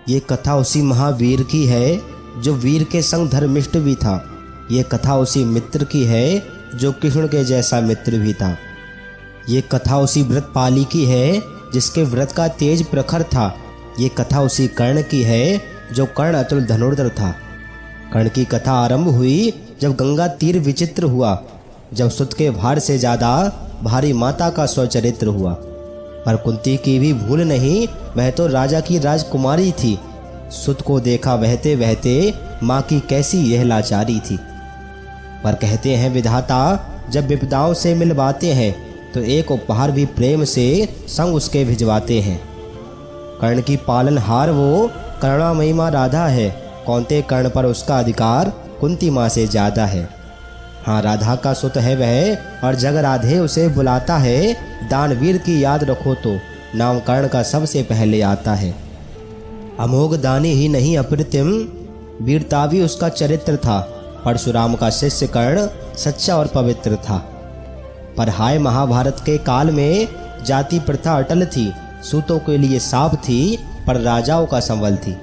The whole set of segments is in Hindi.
ये कथा उसी महावीर की है जो वीर के संग धर्मिष्ठ भी था। ये कथा उसी मित्र की है जो कृष्ण के जैसा मित्र भी था। ये कथा उसी व्रतपाली की है जिसके व्रत का तेज प्रखर था। ये कथा उसी कर्ण की है जो कर्ण अतुल धनुर्धर था। कर्ण की कथा आरंभ हुई जब गंगा तीर विचित्र हुआ, जब सुत के भार से ज्यादा भारी माता का स्वचरित्र हुआ। पर कुंती की भी भूल नहीं, वह तो राजा की राजकुमारी थी। सुत को देखा बहते बहते माँ की कैसी यह लाचारी थी। पर कहते हैं विधाता जब विपदाओं से मिलवाते हैं तो एक उपहार भी प्रेम से संग उसके भिजवाते हैं। कर्ण की पालनहार वो करुणामयी माँ राधा है। कौनते कर्ण पर उसका अधिकार कुंती माँ से ज्यादा है। हाँ, राधा का सुत है वह और जग राधे उसे बुलाता है। दानवीर की याद रखो तो नाम कर्ण का सबसे पहले आता है। अमोघ दानी ही नहीं अप्रतिम वीरता भी उसका चरित्र था। परशुराम का शिष्य कर्ण सच्चा और पवित्र था। पर हाय, महाभारत के काल में जाति प्रथा अटल थी। सूतों के लिए साफ थी पर राजाओं का संबल थी।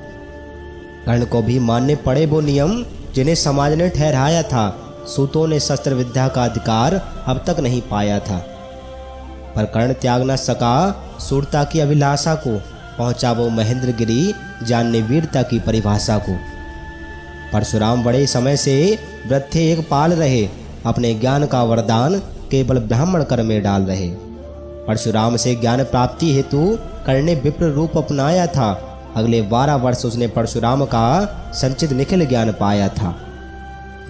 कर्ण को भी मानने पड़े वो नियम जिन्हें समाज ने ठहराया था। सूतों ने शस्त्र विद्या का अधिकार अब तक नहीं पाया था। पर कर्ण त्याग न सका सूरता की अभिलाषा को। पहुंचा वो महेंद्रगिरी जानने वीरता की परिभाषा को। परशुराम बड़े समय से व्रत थे एक पाल रहे। अपने ज्ञान का वरदान केवल ब्राह्मण कर में डाल रहे। परशुराम से ज्ञान प्राप्ति हेतु कर्ण ने विप्र रूप अपनाया था। अगले 12 वर्ष उसने परशुराम का संचित निखिल ज्ञान पाया था।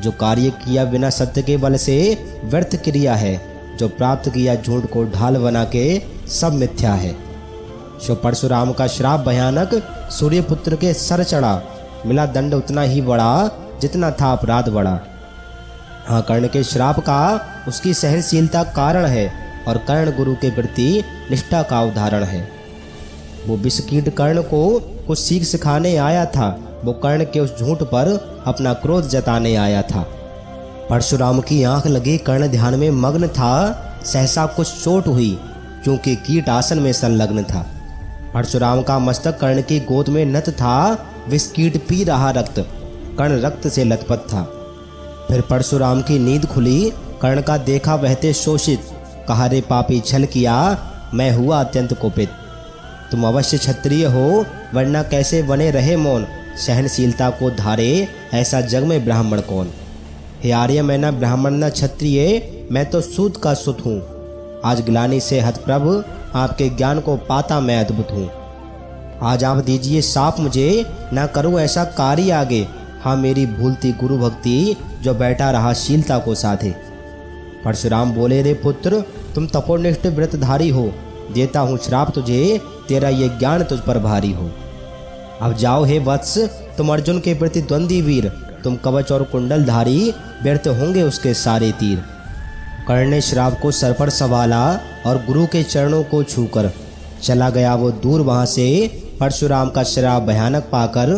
जो कार्य किया बिना सत्य के बल से व्यर्थ क्रिया है। जो प्राप्त किया झूठ को ढाल बना के सब मिथ्या है। सो परशुराम का श्राप भयानक सूर्यपुत्र के सर चढ़ा। मिला दंड उतना ही बड़ा जितना था अपराध बड़ा। हाँ, कर्ण के श्राप का उसकी सहनशीलता कारण है और कर्ण गुरु के प्रति निष्ठा का उदाहरण है। वो विषकीट कर्ण को कुछ सीख सिखाने आया था। वो कर्ण के उस झूठ पर अपना क्रोध जताने आया था। परशुराम की आंख लगी, कर्ण ध्यान में मग्न था। सहसा कुछ चोट हुई क्योंकि कीट आसन में संलग्न था। परशुराम का मस्तक कर्ण की गोद में नत था। विषकीट पी रहा रक्त, कर्ण रक्त से लथपथ था। फिर परशुराम की नींद खुली, कर्ण का देखा बहते शोषित। कहा, रे पापी, छल किया, मैं हुआ अत्यंत कुपित। तुम अवश्य क्षत्रिय हो वरना कैसे बने रहे मौन। सहनशीलता को धारे ऐसा जग में ब्राह्मण कौन। हे आर्य, मैं न ब्राह्मण न क्षत्रिय, मैं तो सूत का सुत हूँ। आज ग्लानि से हतप्रभ आपके ज्ञान को पाता मैं अद्भुत हूँ। आज आप दीजिए साप मुझे, ना करूँ ऐसा कार्य आगे। हाँ, मेरी भूलती गुरु भक्ति जो बैठा रहा शीलता को साधे। परशुराम बोले, रे पुत्र, तुम तपोनिष्ठ व्रतधारी हो। देता हूँ श्राप तुझे, तेरा ये ज्ञान तुझ पर भारी हो। अब जाओ हे वत्स, तुम अर्जुन के प्रति द्वंद्वी वीर। तुम कवच और कुंडलधारी, व्यर्थ होंगे उसके सारे तीर। कर्ण ने श्राप को सर पर संभाला और गुरु के चरणों को छूकर चला गया वो दूर वहां से। परशुराम का श्राप भयानक पाकर